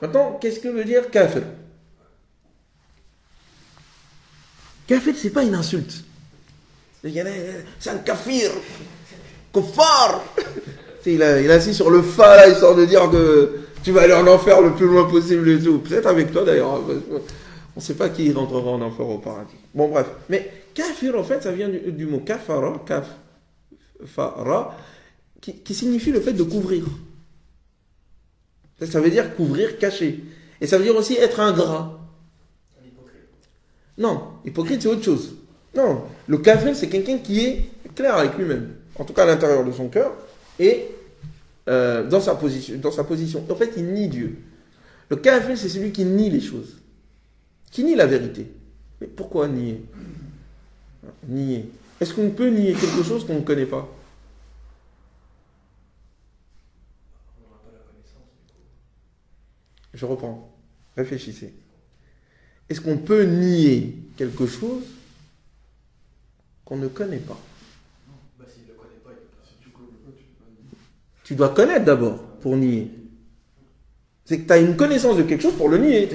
Maintenant, qu'est-ce que veut dire kafir? Kafir, c'est pas une insulte. C'est un kafir. Kuffar. Il est assis sur le fa, là, histoire de dire que tu vas aller en enfer le plus loin possible et tout. Peut-être avec toi, d'ailleurs. On ne sait pas qui rentrera en enfer au paradis. Bon, bref. Mais kafir, en fait, ça vient du mot kafara, kafara, qui signifie le fait de couvrir. Ça veut dire couvrir, cacher. Et ça veut dire aussi être ingrat. Un hypocrite. Non, hypocrite, c'est autre chose. Non, le kafir, c'est quelqu'un qui est clair avec lui-même. En tout cas, à l'intérieur de son cœur. Et dans sa position. En fait, il nie Dieu. Le kafir, c'est celui qui nie les choses. Qui nie la vérité. Mais pourquoi nier? Nier. Est-ce qu'on peut nier quelque chose qu'on ne connaît pas? On n'a pas la connaissance, du coup. Je reprends. Réfléchissez. Est-ce qu'on peut nier quelque chose qu'on ne connaît pas? Non, bah s'il ne le connaît pas, il peut pas. Si tu connais pas, tu peux pas nier. Tu dois connaître d'abord pour nier. C'est que tu as une connaissance de quelque chose pour le nier.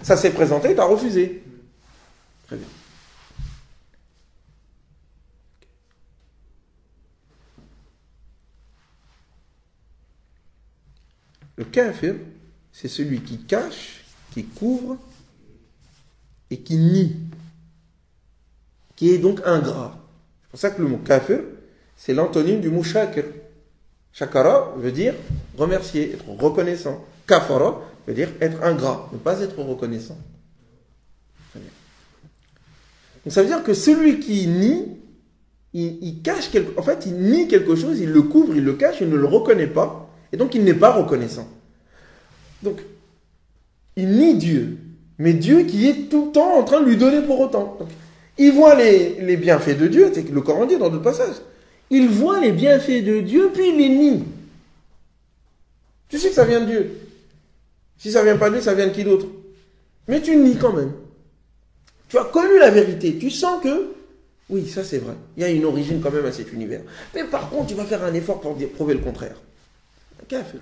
Ça s'est présenté, tu as refusé. Très bien. Le kafir, c'est celui qui cache, qui couvre et qui nie. Qui est donc ingrat. C'est pour ça que le mot kafir, c'est l'antonyme du mot shakir. Shakara veut dire remercier, être reconnaissant. Kafara veut dire être ingrat, ne pas être reconnaissant. Très bien. Donc ça veut dire que celui qui nie, il cache en fait, il nie quelque chose, il le couvre, il le cache, il ne le reconnaît pas, et donc il n'est pas reconnaissant. Donc, il nie Dieu, mais Dieu qui est tout le temps en train de lui donner pour autant. Donc, il voit les bienfaits de Dieu, c'est que le Coran dit dans d'autres passages. Il voit les bienfaits de Dieu, puis il les nie. Tu sais que ça vient de Dieu. Si ça vient pas de lui, ça vient de qui d'autre? Mais tu nies quand même. Tu as connu la vérité. Tu sens que, oui, ça c'est vrai. Il y a une origine quand même à cet univers. Mais par contre, tu vas faire un effort pour prouver le contraire. Kafir.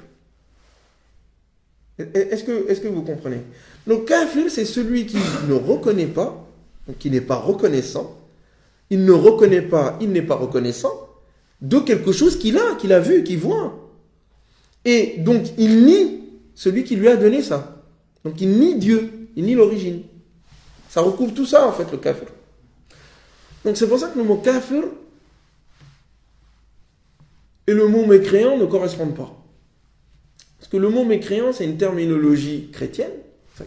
Est-ce que vous comprenez? Donc, kafir, c'est celui qui ne reconnaît pas, donc qui n'est pas reconnaissant. Il ne reconnaît pas, il n'est pas reconnaissant de quelque chose qu'il a vu, qu'il voit. Et donc, il nie celui qui lui a donné ça. Donc, il nie Dieu, il nie l'origine. Ça recouvre tout ça, en fait, le kafir. Donc, c'est pour ça que le mot kafir et le mot mécréant ne correspondent pas. Parce que le mot mécréant, c'est une terminologie chrétienne.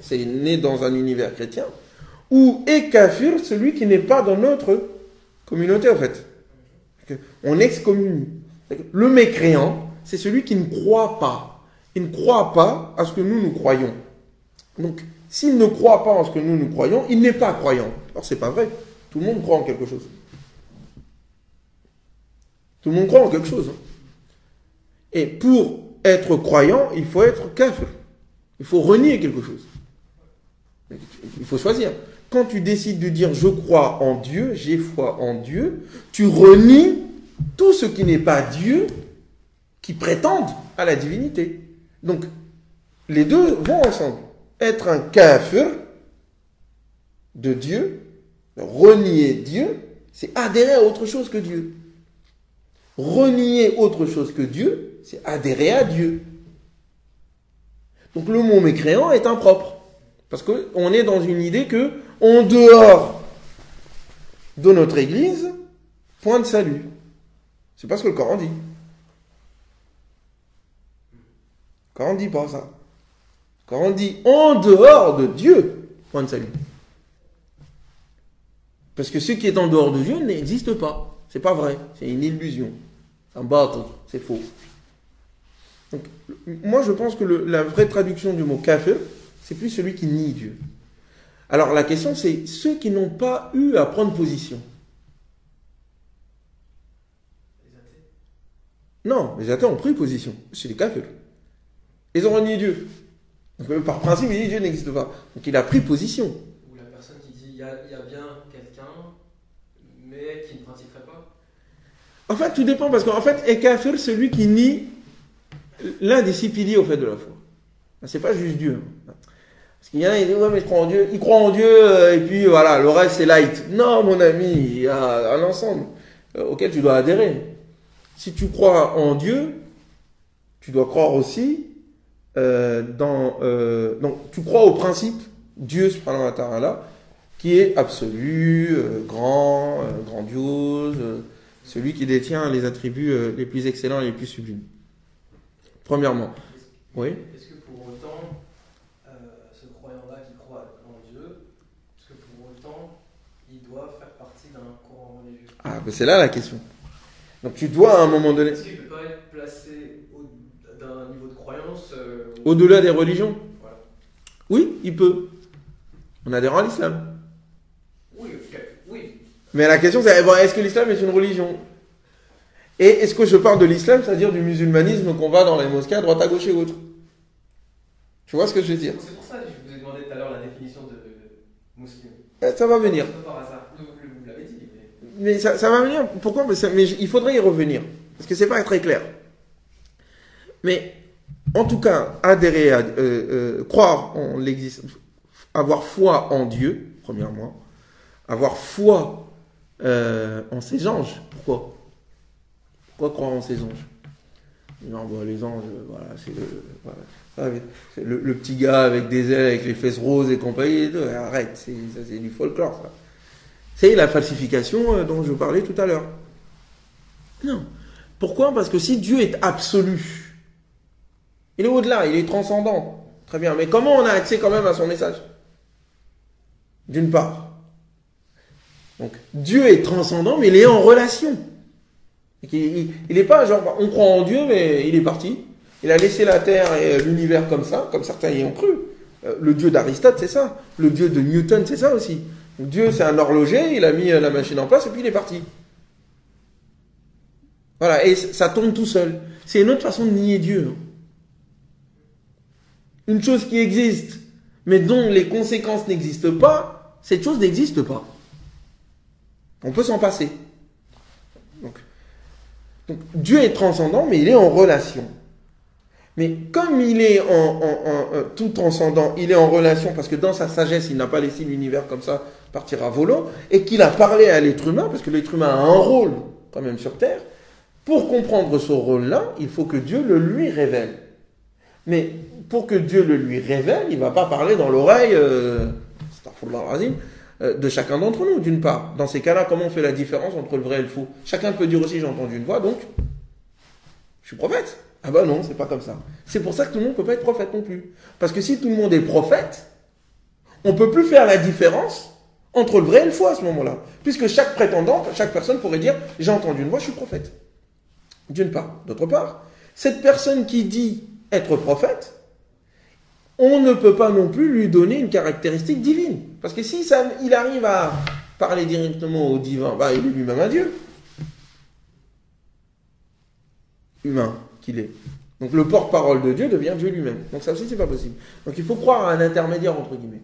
C'est né dans un univers chrétien. Où est kafir celui qui n'est pas dans notre communauté, en fait. On excommunie. Le mécréant, c'est celui qui ne croit pas. Il ne croit pas à ce que nous croyons. Donc, s'il ne croit pas en ce que nous croyons, il n'est pas croyant. Alors, c'est pas vrai. Tout le monde croit en quelque chose. Tout le monde croit en quelque chose. Et pour être croyant, il faut être kafir. Il faut renier quelque chose. Il faut choisir. Quand tu décides de dire « je crois en Dieu, j'ai foi en Dieu », tu renies tout ce qui n'est pas Dieu, qui prétendent à la divinité. Donc, les deux vont ensemble. Être un kafir de Dieu, renier Dieu, c'est adhérer à autre chose que Dieu. Renier autre chose que Dieu, c'est adhérer à Dieu. Donc le mot mécréant est impropre. Parce qu'on est dans une idée que, en dehors de notre église, point de salut. C'est pas ce que le Coran dit. Le Coran dit pas ça. Le Coran dit, en dehors de Dieu, point de salut. Parce que ce qui est en dehors de Dieu n'existe pas. C'est pas vrai. C'est une illusion. C'est un bateau. C'est faux. Donc, moi, je pense que la vraie traduction du mot kafir, c'est plus celui qui nie Dieu. Alors, la question, c'est ceux qui n'ont pas eu à prendre position. Les athées? Non, les athées ont pris position. C'est les kafirs. Ils ont renié Dieu. Donc, par principe, il dit Dieu n'existe pas. Donc, il a pris position. Ou la personne qui dit il y a bien quelqu'un, mais qui ne pratiquerait pas. En fait, tout dépend, parce qu'en fait, est kafir celui qui nie l'un des 6 piliers au fait de la foi. C'est pas juste Dieu. Parce qu'il y en a, ils disent, ouais, mais je crois en Dieu. Ils croient en Dieu, et puis voilà, le reste c'est light. Non, mon ami, il y a un ensemble auquel tu dois adhérer. Si tu crois en Dieu, tu dois croire aussi donc tu crois au principe Dieu subhanahu wa ta'ala qui est absolu, grand, grandiose, celui qui détient les attributs les plus excellents et les plus sublimes. Premièrement. Oui. Est-ce que pour autant, ce croyant-là qui croit en Dieu, est-ce que pour autant, il doit faire partie d'un courant religieux? Ah, ben c'est là la question. Donc tu dois à un moment donné... Est-ce qu'il ne peut pas être placé d'un niveau de croyance au-delà des religions? Voilà. Oui, il peut. En adhérant à l'islam. Oui, oui. Mais la question c'est, est-ce que l'islam est une religion? Et est-ce que je parle de l'islam, c'est-à-dire du musulmanisme qu'on va dans les mosquées à droite à gauche et autres? Tu vois ce que je veux dire? C'est pour ça que je vous ai demandé tout à l'heure la définition de musulman. Ça va venir. Par hasard. Vous l'avez dit. Mais ça va venir. Pourquoi? Mais il faudrait y revenir. Parce que c'est pas très clair. Mais, en tout cas, adhérer à, croire en l'existence, avoir foi en Dieu, premièrement, avoir foi en ses anges. Pourquoi? Pourquoi croire en ses anges? Non, bon, les anges, voilà, c'est le petit gars avec des ailes, avec les fesses roses et compagnie. Arrête, ça c'est du folklore, ça. C'est la falsification dont je parlais tout à l'heure. Non. Pourquoi? Parce que si Dieu est absolu, il est au-delà, il est transcendant. Très bien. Mais comment on a accès quand même à son message? D'une part. Donc, Dieu est transcendant, mais il est en relation. Il n'est pas genre, on croit en Dieu, mais il est parti. Il a laissé la terre et l'univers comme ça, comme certains y ont cru. Le Dieu d'Aristote, c'est ça. Le Dieu de Newton, c'est ça aussi. Dieu, c'est un horloger, il a mis la machine en place et puis il est parti. Voilà, et ça tourne tout seul. C'est une autre façon de nier Dieu. Une chose qui existe, mais dont les conséquences n'existent pas, cette chose n'existe pas. On peut s'en passer. Donc, Dieu est transcendant, mais il est en relation. Mais comme il est tout transcendant, il est en relation, parce que dans sa sagesse, il n'a pas laissé l'univers comme ça partir à volo, et qu'il a parlé à l'être humain, parce que l'être humain a un rôle quand même sur Terre, pour comprendre ce rôle-là, il faut que Dieu le lui révèle. Mais pour que Dieu le lui révèle, il ne va pas parler dans l'oreille de chacun d'entre nous, d'une part. Dans ces cas-là, comment on fait la différence entre le vrai et le faux? Chacun peut dire aussi, j'ai entendu une voix, donc je suis prophète. Ah ben non, c'est pas comme ça. C'est pour ça que tout le monde ne peut pas être prophète non plus. Parce que si tout le monde est prophète, on ne peut plus faire la différence entre le vrai et le faux à ce moment-là. Puisque chaque prétendant, chaque personne pourrait dire, j'ai entendu une voix, je suis prophète. D'une part. D'autre part, cette personne qui dit être prophète, on ne peut pas non plus lui donner une caractéristique divine. Parce que si il arrive à parler directement au divin, bah, il est lui-même un Dieu. Humain qu'il est. Donc le porte-parole de Dieu devient Dieu lui-même. Donc ça aussi, c'est pas possible. Donc il faut croire à un intermédiaire, entre guillemets.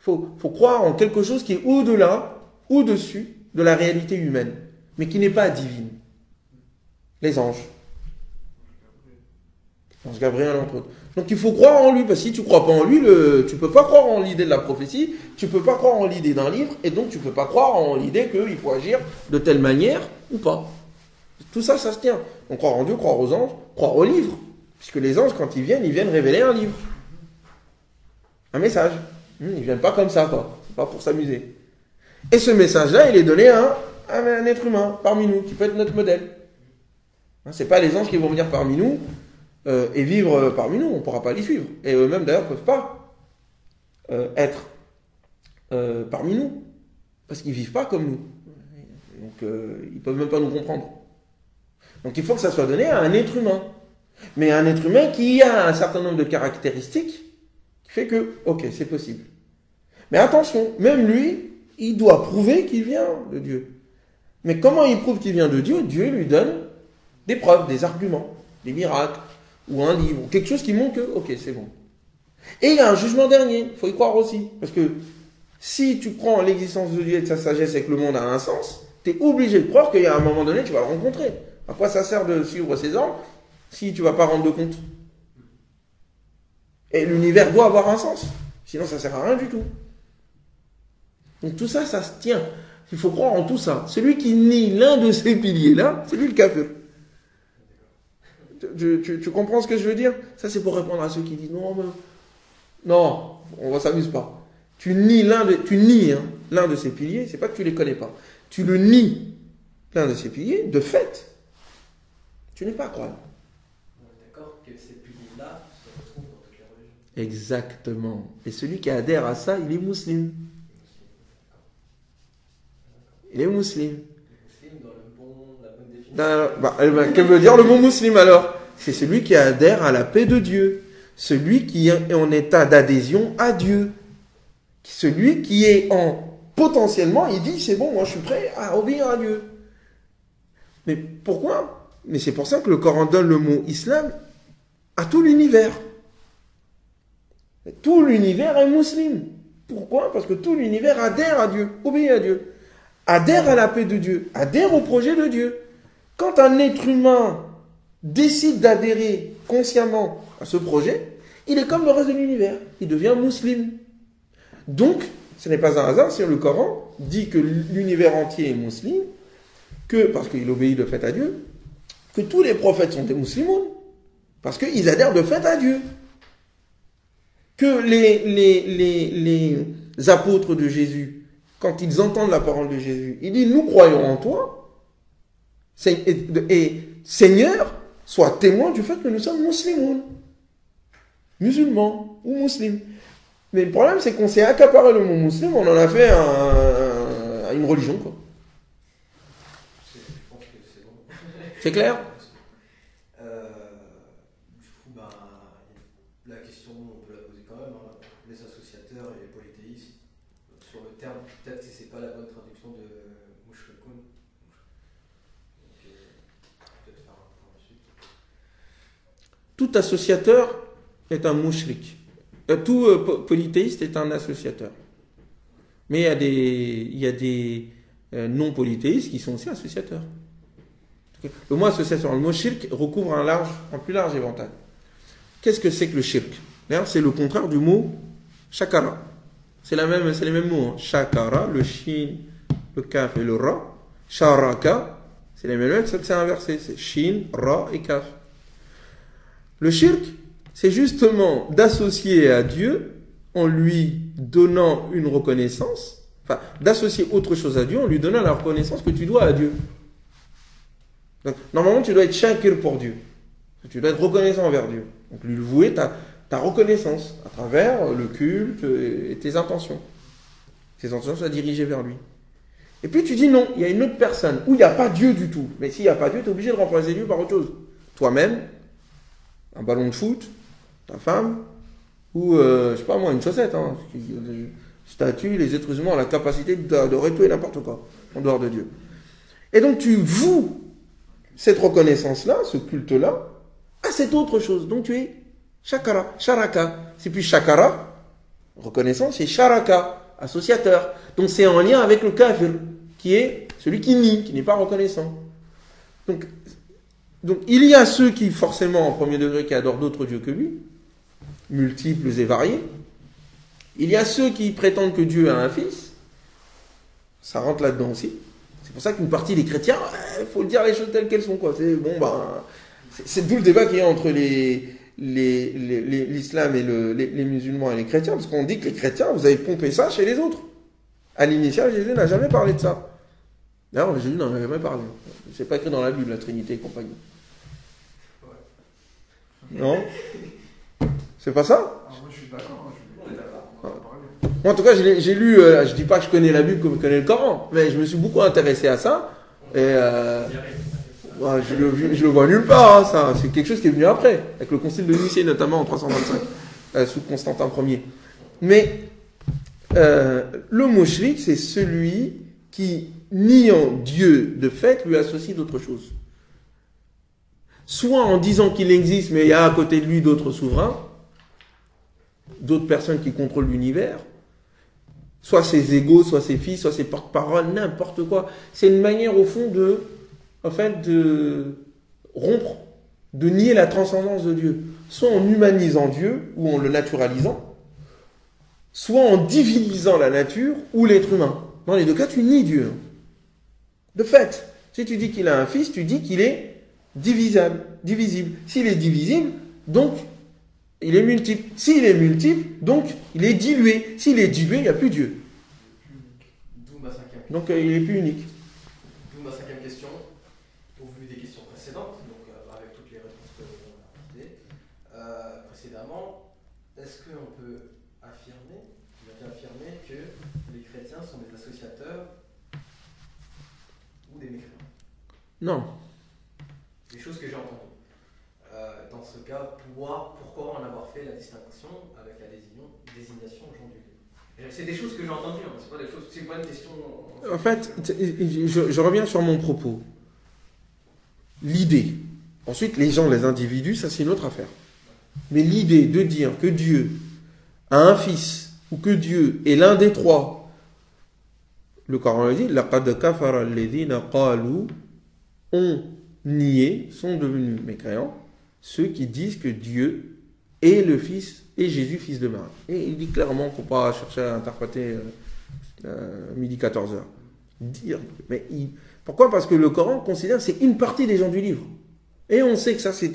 Il faut croire en quelque chose qui est au-delà, au-dessus de la réalité humaine, mais qui n'est pas divine. Les anges. L'ange Gabriel, entre autres. Donc il faut croire en lui, parce que si tu ne crois pas en lui, tu ne peux pas croire en l'idée de la prophétie, tu ne peux pas croire en l'idée d'un livre, et donc tu ne peux pas croire en l'idée qu'il faut agir de telle manière ou pas. Tout ça, ça se tient. Donc croire en Dieu, croire aux anges, croire au livre. Puisque les anges, quand ils viennent révéler un livre. Un message. Ils ne viennent pas comme ça, quoi. C'est pas pour s'amuser. Et ce message-là, il est donné à un être humain, parmi nous, qui peut être notre modèle. C'est pas les anges qui vont venir parmi nous et vivre parmi nous. On ne pourra pas les suivre. Et eux-mêmes, d'ailleurs, ne peuvent pas être parmi nous. Parce qu'ils ne vivent pas comme nous. Donc, ils ne peuvent même pas nous comprendre. Donc, il faut que ça soit donné à un être humain. Mais un être humain qui a un certain nombre de caractéristiques qui fait que, ok, c'est possible. Mais attention, même lui, il doit prouver qu'il vient de Dieu. Mais comment il prouve qu'il vient de Dieu? Dieu lui donne des preuves, des arguments, des miracles, ou un livre, ou quelque chose qui montre que, ok, c'est bon. Et il y a un jugement dernier, il faut y croire aussi. Parce que si tu prends l'existence de Dieu et de sa sagesse et que le monde a un sens, tu es obligé de croire qu'il y a un moment donné, tu vas le rencontrer. À quoi ça sert de suivre ses ordres si tu ne vas pas rendre de compte? Et l'univers doit avoir un sens. Sinon, ça ne sert à rien du tout. Donc tout ça, ça se tient. Il faut croire en tout ça. Celui qui nie l'un de ces piliers-là, c'est lui le kafir. Tu comprends ce que je veux dire? Ça, c'est pour répondre à ceux qui disent non, on ne s'amuse pas. Tu nies l'un de ces piliers, c'est pas que tu les connais pas. Tu le nies, l'un de ces piliers, de fait. Tu n'es pas croyant. On est d'accord que ces piliers-là se retrouvent dans toutes les religions. Exactement. Et celui qui adhère à ça, il est musulman. Il est musulman. Musulman dans la bonne définition. Que veut dire le mot musulman alors? C'est celui qui adhère à la paix de Dieu. Celui qui est en état d'adhésion à Dieu. Celui qui est potentiellement, il dit c'est bon, moi je suis prêt à obéir à Dieu. Mais pourquoi? Mais c'est pour ça que le Coran donne le mot islam à tout l'univers. Tout l'univers est musulman. Pourquoi? Parce que tout l'univers adhère à Dieu, obéit à Dieu, adhère à la paix de Dieu, adhère au projet de Dieu. Quand un être humain décide d'adhérer consciemment à ce projet, il est comme le reste de l'univers. Il devient musulman. Donc, ce n'est pas un hasard si le Coran dit que l'univers entier est musulman, parce qu'il obéit de fait à Dieu, que tous les prophètes sont des musulmans, parce qu'ils adhèrent de fait à Dieu. Que les apôtres de Jésus, quand ils entendent la parole de Jésus, ils disent, nous croyons en toi, et Seigneur, sois témoin du fait que nous sommes musulmans ou musulmans. Mais le problème, c'est qu'on s'est accaparé le mot musulman, on en a fait une religion, quoi. Je pense que c'est bon. C'est clair? Du coup, la question, on peut la poser quand même, hein. Les associateurs et les polythéistes, sur le terme, peut-être que c'est pas la bonne traduction de mushrikun. Donc, peut-être faire un point dessus. Tout associateur est un mushrik. Tout polythéiste est un associateur. Mais il y a des non-polythéistes qui sont aussi associateurs. Le mot associateur, le mot shirk recouvre un plus large éventail. Qu'est-ce que c'est que le shirk? D'ailleurs, c'est le contraire du mot shakara. C'est les mêmes mots. Hein. Shakara, le shin, le kaf et le ra. Sharaka, c'est les mêmes, sauf que c'est inversé. C'est shin, ra et kaf. Le shirk, c'est justement d'associer à Dieu en lui donnant une reconnaissance, enfin, d'associer autre chose à Dieu en lui donnant la reconnaissance que tu dois à Dieu. Donc, normalement, tu dois être shakir pour Dieu. Tu dois être reconnaissant envers Dieu. Donc, lui vouer ta reconnaissance à travers le culte et tes intentions. Tes intentions soient dirigées vers lui. Et puis, tu dis non, il y a une autre personne où il n'y a pas Dieu du tout. Mais s'il n'y a pas Dieu, tu es obligé de remplacer Dieu par autre chose. Toi-même, un ballon de foot, ta femme, ou, je sais pas moi, une chaussette. Hein, statue, les êtres humains ont la capacité d'adorer tout et n'importe quoi, en dehors de Dieu. Et donc tu voues cette reconnaissance-là, ce culte-là, à cette autre chose. Donc tu es shakara, sharaka. C'est plus shakara, reconnaissance, et sharaka, associateur. Donc c'est en lien avec le kafir, qui est celui qui nie, qui n'est pas reconnaissant. Donc il y a ceux qui, forcément, en premier degré, qui adorent d'autres dieux que lui, multiples et variés. Il y a ceux qui prétendent que Dieu a un fils. Ça rentre là-dedans aussi. C'est pour ça qu'une partie des chrétiens, il faut dire les choses telles qu'elles sont, quoi. C'est d'où le débat qu'il y a entre l'islam et les musulmans et les chrétiens, parce qu'on dit que les chrétiens, vous avez pompé ça chez les autres. À l'initial, Jésus n'a jamais parlé de ça. D'ailleurs, Jésus n'en a jamais parlé. C'est pas écrit dans la Bible, la Trinité et compagnie. Non? C'est pas ça? Moi, je suis d'accord. Moi, en tout cas, j'ai lu, je dis pas que je connais la Bible comme je connais le Coran, mais je me suis beaucoup intéressé à ça. Et je le vois nulle part, hein, ça. C'est quelque chose qui est venu après, avec le concile de Nicée, notamment en 325, sous Constantin Ier. Mais le mushrik, c'est celui qui, niant Dieu de fait, lui associe d'autres choses. Soit en disant qu'il existe, mais il y a à côté de lui d'autres souverains, d'autres personnes qui contrôlent l'univers, soit ses égaux, soit ses fils, soit ses porte-paroles, n'importe quoi. C'est une manière au fond de rompre, de nier la transcendance de Dieu. soit en humanisant Dieu, ou en le naturalisant, soit en divinisant la nature ou l'être humain. Dans les deux cas, tu nies Dieu. De fait, si tu dis qu'il a un fils, tu dis qu'il est divisible. S'il est divisible, donc il est multiple. S'il est multiple, donc il est dilué. S'il est dilué, il n'y a plus Dieu. D'où ma cinquième question. Donc il est plus unique. D'où ma cinquième question. Au vu des questions précédentes, donc avec toutes les réponses que l'on a apportées précédemment, est-ce qu'on peut affirmer, que les chrétiens sont des associateurs ou des mécréants? Non. Des choses que j'ai entendues. Dans ce cas, pourquoi en avoir fait la distinction avec la désignation au jour du livre? C'est des choses que j'ai entendues, hein. C'est pas une question. En fait, je reviens sur mon propos. L'idée. Ensuite, les gens, les individus, ça c'est une autre affaire. Mais l'idée de dire que Dieu a un fils ou que Dieu est l'un des trois, le Coran le dit, laqad kafara alladhina qalu, ont nié, sont devenus mécréants, ceux qui disent que Dieu est le Fils et Jésus, fils de Marie. Et il dit clairement qu'il ne faut pas chercher à interpréter midi 14h. Pourquoi? Parce que le Coran considère que c'est une partie des gens du livre. Et on sait que ça, c'est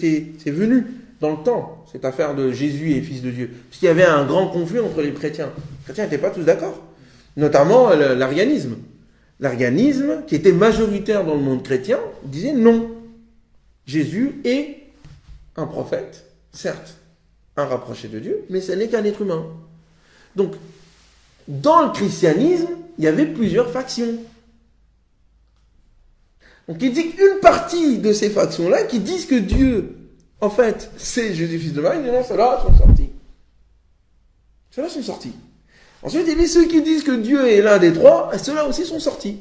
venu dans le temps, cette affaire de Jésus et fils de Dieu. Parce qu'il y avait un grand conflit entre les chrétiens. Les chrétiens n'étaient pas tous d'accord. Notamment l'arianisme. L'arianisme, qui était majoritaire dans le monde chrétien, disait non. Jésus est un prophète, certes, un rapproché de Dieu, mais ce n'est qu'un être humain. Donc, dans le christianisme, il y avait plusieurs factions. Donc, il dit qu'une partie de ces factions-là qui disent que Dieu, en fait, c'est Jésus, fils de Marie, non, ceux-là sont sortis. Ceux-là sont sortis. Ensuite, il y a ceux qui disent que Dieu est l'un des trois, ceux-là aussi sont sortis.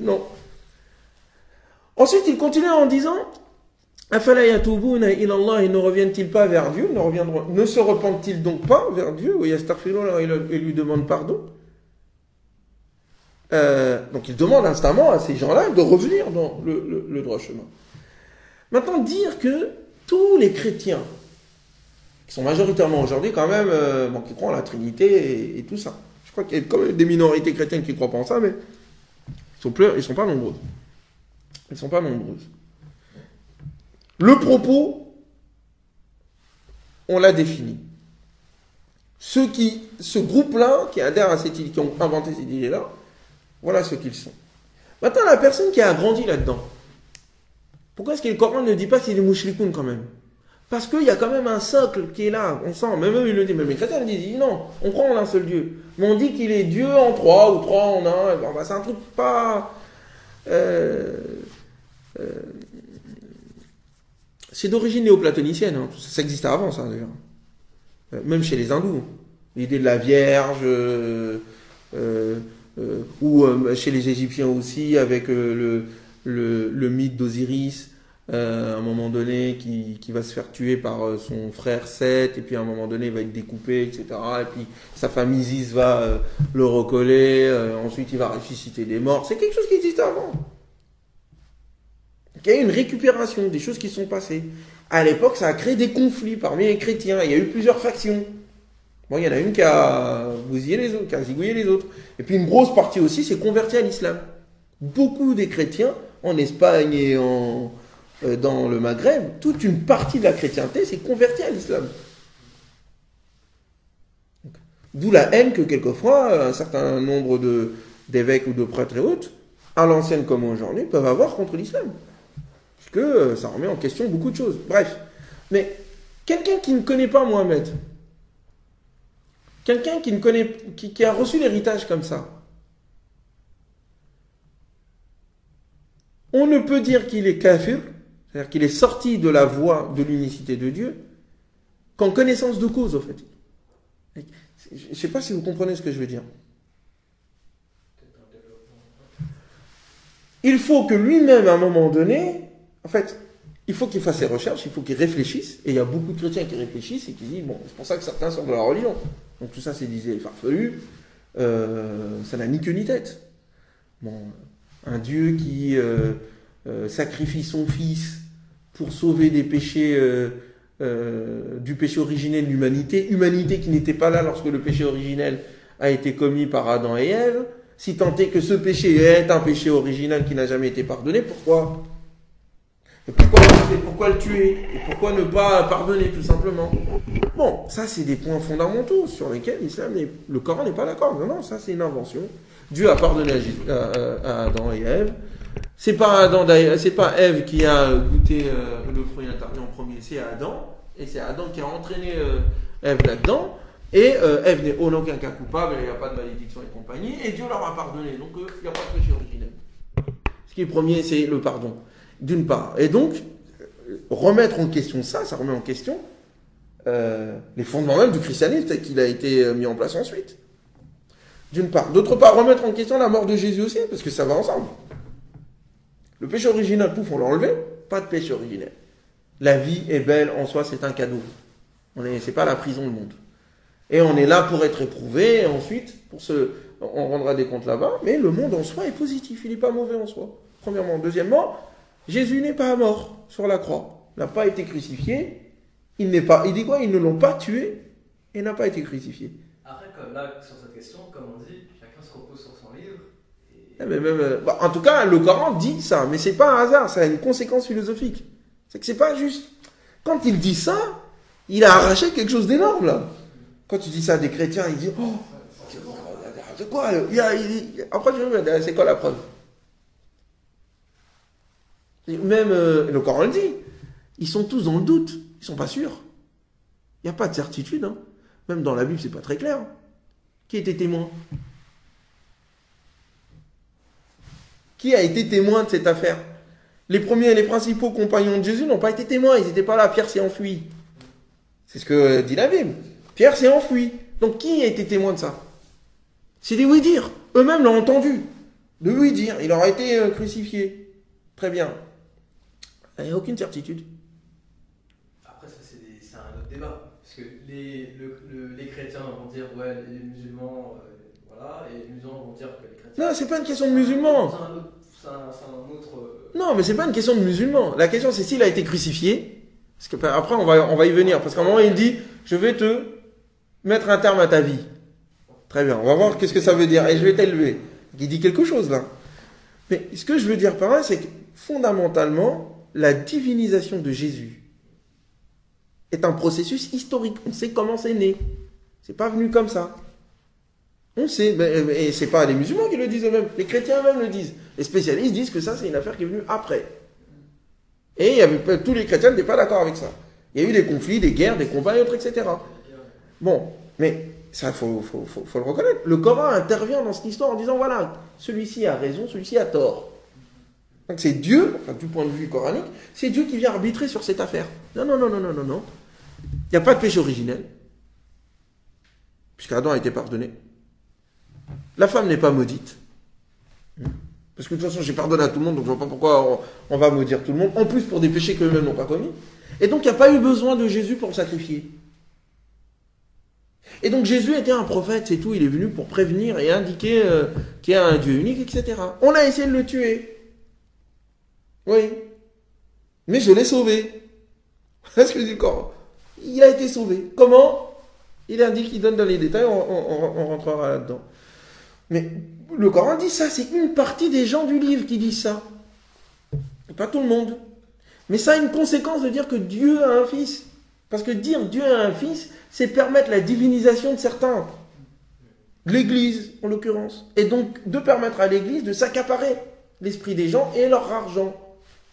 Non. Ensuite, il continue en disant Afala yatubuna ila Allah, ils ne reviennent-ils pas vers Dieu, ne se repentent-ils donc pas vers Dieu, et lui demandent pardon. Donc il demande instamment à ces gens-là de revenir dans le droit chemin. Maintenant, dire que tous les chrétiens, qui sont majoritairement aujourd'hui quand même, qui croient en la Trinité et tout ça. Je crois qu'il y a quand même des minorités chrétiennes qui ne croient pas en ça, mais ils sont pas nombreuses. Ils sont pas nombreuses. Le propos, on l'a défini. Ce groupe-là, qui adhère à cette idée, qui ont inventé cette idée-là, voilà ce qu'ils sont. Maintenant, la personne qui a grandi là-dedans, pourquoi est-ce que le Coran ne dit pas qu'il est mouchlikoun quand même? Parce qu'il y a quand même un socle qui est là, on sent, même eux ils le disent, même les chrétiens ils disent non, on croit en un seul Dieu. Mais on dit qu'il est Dieu en trois ou trois en un, c'est un truc pas... c'est d'origine néoplatonicienne, hein. Ça existait avant ça d'ailleurs. Même chez les hindous. L'idée de la Vierge, ou chez les Égyptiens aussi, avec le mythe d'Osiris, à un moment donné, qui va se faire tuer par son frère Seth, et puis à un moment donné, il va être découpé, etc. Et puis sa femme Isis va le recoller, ensuite il va ressusciter des morts. C'est quelque chose qui existait avant. Il y a eu une récupération des choses qui sont passées. À l'époque, ça a créé des conflits parmi les chrétiens. Il y a eu plusieurs factions. Bon, il y en a une qui a bousillé les autres, qui a zigouillé les autres. Et puis une grosse partie aussi s'est convertie à l'islam. Beaucoup des chrétiens, en Espagne et dans le Maghreb, toute une partie de la chrétienté s'est convertie à l'islam. D'où la haine que quelquefois un certain nombre d'évêques ou de prêtres et autres, à l'ancienne comme aujourd'hui, peuvent avoir contre l'islam. Parce que ça remet en question beaucoup de choses. Bref. Mais quelqu'un qui ne connaît pas Mohamed, quelqu'un qui a reçu l'héritage comme ça, on ne peut dire qu'il est kafir, c'est-à-dire qu'il est sorti de la voie de l'unicité de Dieu, qu'en connaissance de cause, au fait. Je ne sais pas si vous comprenez ce que je veux dire. Il faut que lui-même, à un moment donné, en fait, il faut qu'il fasse ses recherches, il faut qu'il réfléchisse, et il y a beaucoup de chrétiens qui réfléchissent et qui disent, bon, c'est pour ça que certains sortent de la religion. Donc tout ça, c'est des idées farfelues, ça n'a ni queue ni tête. Bon, un Dieu qui sacrifie son fils pour sauver des péchés du péché originel de l'humanité, humanité qui n'était pas là lorsque le péché originel a été commis par Adam et Ève, si tant est que ce péché est un péché original qui n'a jamais été pardonné, pourquoi? Et pourquoi le tuer? Et pourquoi ne pas pardonner, tout simplement? Bon, ça c'est des points fondamentaux sur lesquels le Coran n'est pas d'accord. Non, ça c'est une invention. Dieu a pardonné à Adam et Ève. C'est pas Ève qui a goûté le fruit interdit en premier, c'est Adam. Et c'est Adam qui a entraîné Ève là-dedans. Et Ève n'est en aucun cas coupable, il n'y a pas de malédiction et compagnie. Et Dieu leur a pardonné. Donc il n'y a pas de péché originel. Ce qui est premier, c'est le pardon, d'une part. Et donc, remettre en question ça remet en question les fondements même du christianisme tel qu'il a été mis en place ensuite. D'une part. D'autre part, remettre en question la mort de Jésus aussi, parce que ça va ensemble. Le péché originel, pouf, on l'a enlevé, pas de péché originel. La vie est belle en soi, c'est un cadeau. C'est pas la prison, le monde. Et on est là pour être éprouvé, et ensuite, on rendra des comptes là-bas, mais le monde en soi est positif, il n'est pas mauvais en soi. Premièrement. Deuxièmement, Jésus n'est pas mort sur la croix. Il n'a pas été crucifié. Il dit quoi? Ils ne l'ont pas tué et n'a pas été crucifié. Après, comme là, sur cette question, comme on dit, chacun se repose sur son livre. En tout cas, le Coran dit ça, mais c'est pas un hasard, ça a une conséquence philosophique. C'est que c'est pas juste. Quand il dit ça, il a arraché quelque chose d'énorme là. Quand tu dis ça à des chrétiens, ils disent oh, c'est quoi? Après, c'est quoi la preuve? Même le Coran le dit. Ils sont tous dans le doute. Ils sont pas sûrs. Il n'y a pas de certitude. Hein. Même dans la Bible, c'est pas très clair. Qui était témoin? Qui a été témoin de cette affaire? Les premiers et les principaux compagnons de Jésus n'ont pas été témoins. Ils n'étaient pas là. Pierre s'est enfui. C'est ce que dit la Bible. Pierre s'est enfui. Donc qui a été témoin de ça? C'est des oui-dire. Eux-mêmes l'ont entendu. De oui-dire. Il aura été crucifié. Très bien. Il n'y a aucune certitude. Après, ça, c'est un autre débat. Parce que les chrétiens vont dire, ouais, les musulmans, voilà, et les musulmans vont dire que les chrétiens... Non, c'est pas une question de musulmans. C'est un autre... Non, mais c'est pas une question de musulmans. La question, c'est s'il a été crucifié. Parce que après, on va y venir. Parce qu'à un moment, il dit, je vais te mettre un terme à ta vie. Très bien, on va voir qu'est-ce que ça veut dire. Et je vais t'élever. Il dit quelque chose, là. Mais ce que je veux dire par là, c'est que fondamentalement, la divinisation de Jésus est un processus historique. On sait comment c'est né. C'est pas venu comme ça. On sait, et c'est pas les musulmans qui le disent eux-mêmes, les chrétiens eux-mêmes le disent. Les spécialistes disent que ça, c'est une affaire qui est venue après. Et tous les chrétiens n'étaient pas d'accord avec ça. Il y a eu des conflits, des guerres, des combats et autres, etc. Bon, mais ça, faut le reconnaître. Le Coran intervient dans cette histoire en disant, voilà, celui-ci a raison, celui-ci a tort. Donc c'est Dieu, enfin du point de vue coranique, c'est Dieu qui vient arbitrer sur cette affaire. Non. Il n'y a pas de péché originel, puisqu'Adam a été pardonné. La femme n'est pas maudite. Parce que de toute façon, j'ai pardonné à tout le monde, donc je ne vois pas pourquoi on va maudire tout le monde. En plus, pour des péchés qu'eux-mêmes n'ont pas commis. Et donc, il n'y a pas eu besoin de Jésus pour le sacrifier. Et donc, Jésus était un prophète, c'est tout. Il est venu pour prévenir et indiquer qu'il y a un Dieu unique, etc. On a essayé de le tuer. Oui. Mais je l'ai sauvé. Est-ce que je dis le Coran? Il a été sauvé. Comment? Il indique, il donne dans les détails, on rentrera là-dedans. Mais le Coran dit ça, c'est une partie des gens du livre qui disent ça. Pas tout le monde. Mais ça a une conséquence de dire que Dieu a un fils. Parce que dire Dieu a un fils, c'est permettre la divinisation de certains. L'Église, en l'occurrence. Et donc, de permettre à l'Église de s'accaparer l'esprit des gens et leur argent.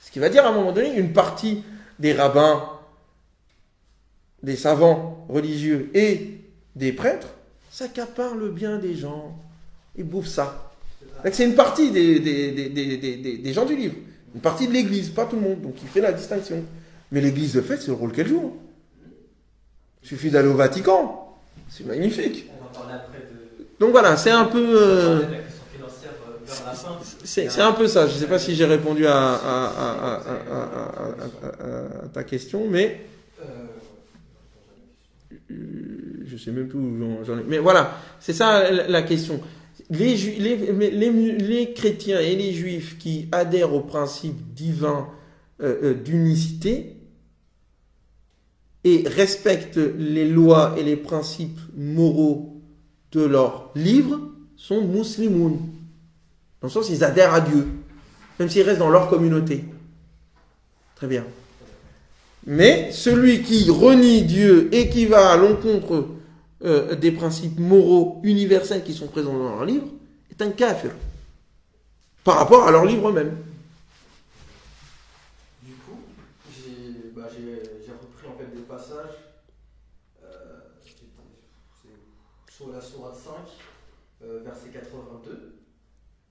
Ce qui va dire, à un moment donné, une partie des rabbins, des savants religieux et des prêtres s'accaparent le bien des gens. Ils bouffent ça. Donc, c'est une partie des gens du livre. Une partie de l'Église, pas tout le monde. Donc, il fait la distinction. Mais l'Église, de fait, c'est le rôle qu'elle joue. Il suffit d'aller au Vatican. C'est magnifique. On va parler après de... Donc voilà, c'est un peu... la question financière vers la fin. C'est un peu ça. Je ne sais pas si j'ai répondu à ta question, mais... je sais même plus où j'en ai. Mais voilà, c'est ça la question. Les chrétiens et les juifs qui adhèrent au principe divin d'unicité et respectent les lois et les principes moraux de leur livre sont muslimoun. Dans le sens, ils adhèrent à Dieu, même s'ils restent dans leur communauté. Très bien. Mais celui qui renie Dieu et qui va à l'encontre des principes moraux universels qui sont présents dans leur livre est un kafir par rapport à leur livre même. Du coup, j'ai repris en fait des passages sur la sourate 5, verset 82.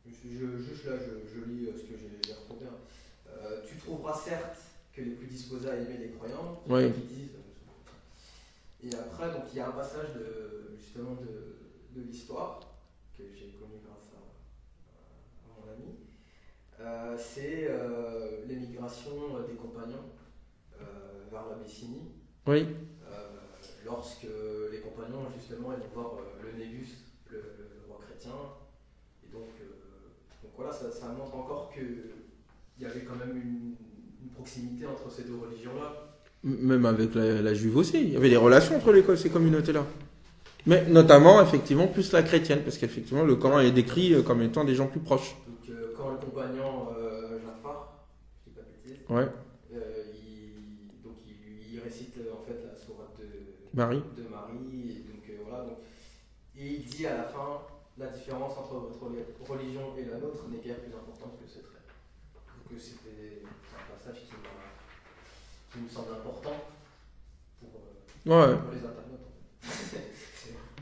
Juste là, je lis ce que j'ai retrouvé. Tu trouveras certes que les plus disposés à aimer les croyants, Oui. qui disent. Et après, donc il y a un passage justement de l'histoire que j'ai connu grâce à mon ami. C'est l'émigration des compagnons vers l'Abyssinie. Oui. Lorsque les compagnons, justement, ils vont voir le Négus, le roi chrétien. Et donc voilà, ça montre encore qu'il y avait quand même une proximité entre ces deux religions-là. Même avec la juive aussi. Il y avait des relations entre ces communautés-là. Mais notamment, effectivement, plus la chrétienne, parce qu'effectivement, le Coran est décrit comme étant des gens plus proches. Donc quand le compagnon Jafar, je dis pas de bêtises, Ouais. il récite en fait la sourate de Marie. Et donc voilà. Et il dit à la fin, la différence entre votre religion et la nôtre n'est guère plus importante que ce trait. Donc c'est un passage qui me semble important pour les internautes.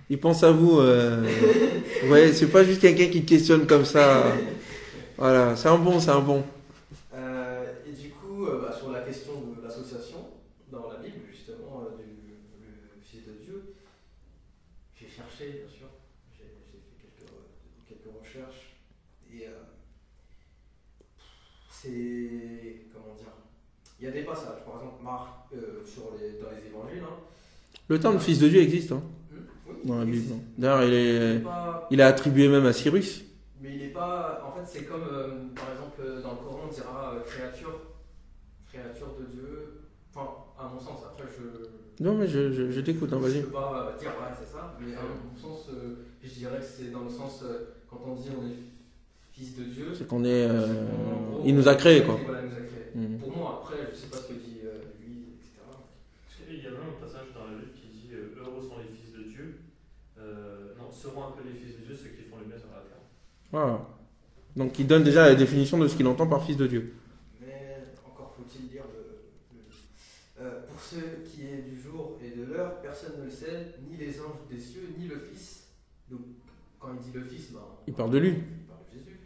Il pense à vous. Ouais, c'est pas juste quelqu'un qui te questionne comme ça. Voilà, c'est un bon. Et du coup, sur la question de l'association dans la Bible, justement, le Fils de Dieu, j'ai cherché, bien sûr, j'ai fait quelques recherches, et c'est, comment dire, il y a des passages, par exemple, Marc, dans les évangiles. Hein, le terme Fils de Dieu existe oui, dans la Bible. D'ailleurs, il est attribué même à Cyrus. Mais il n'est pas. En fait, c'est comme, par exemple, dans le Coran, on dira créature de Dieu. Enfin, à mon sens, après, Non, mais je t'écoute, vas-y. Je ne peux pas dire, ouais, c'est ça, mais à mon sens, je dirais que c'est dans le sens, quand on dit on est fils de Dieu. C'est qu'on est. Gros, il nous a créés, quoi. Voilà, il nous a créés. Pour moi, après, je ne sais pas ce que dit lui, etc. Parce qu'il y a même un passage dans la Bible qui dit heureux sont les fils de Dieu. Non, seront appelés les fils de Dieu ceux qui font le bien sur la terre. Voilà. Donc il donne déjà la définition de ce qu'il entend par fils de Dieu. Mais encore faut-il dire pour ce qui est du jour et de l'heure, personne ne le sait, ni les anges des cieux, ni le Fils. Donc quand il dit le Fils, il parle de lui. Il parle de Jésus.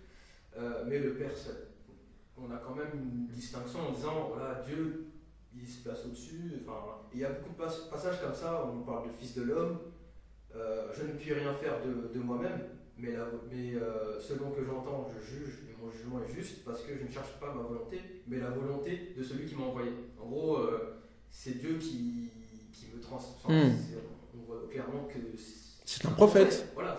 Mais le Père seul. On a quand même une distinction en disant, voilà, Dieu, il se place au-dessus. Enfin, il y a beaucoup de passages comme ça où on parle du Fils de l'homme. Je ne puis rien faire de moi-même, mais selon que j'entends, je juge, et mon jugement est juste, parce que je ne cherche pas ma volonté, mais la volonté de celui qui m'a envoyé. En gros, c'est Dieu qui me transforme. On voit clairement que c'est un prophète. Voilà,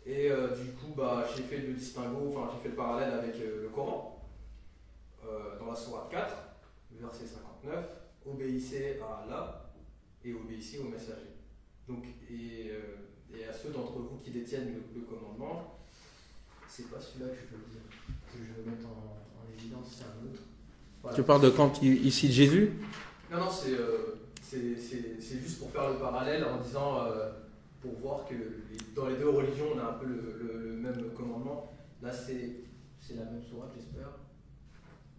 Et du coup, j'ai fait le distinguo, j'ai fait le parallèle avec le Coran. Dans la sourate 4, verset 59, obéissez à Allah et obéissez au messager. Donc, et à ceux d'entre vous qui détiennent le commandement, c'est pas celui-là que je veux dire, que je veux mettre en évidence, c'est un autre. Voilà. Tu parles de quand il cite Jésus? Non, c'est juste pour faire le parallèle en disant, pour voir que dans les deux religions, on a un peu le même commandement. Là, c'est la même sourate, j'espère.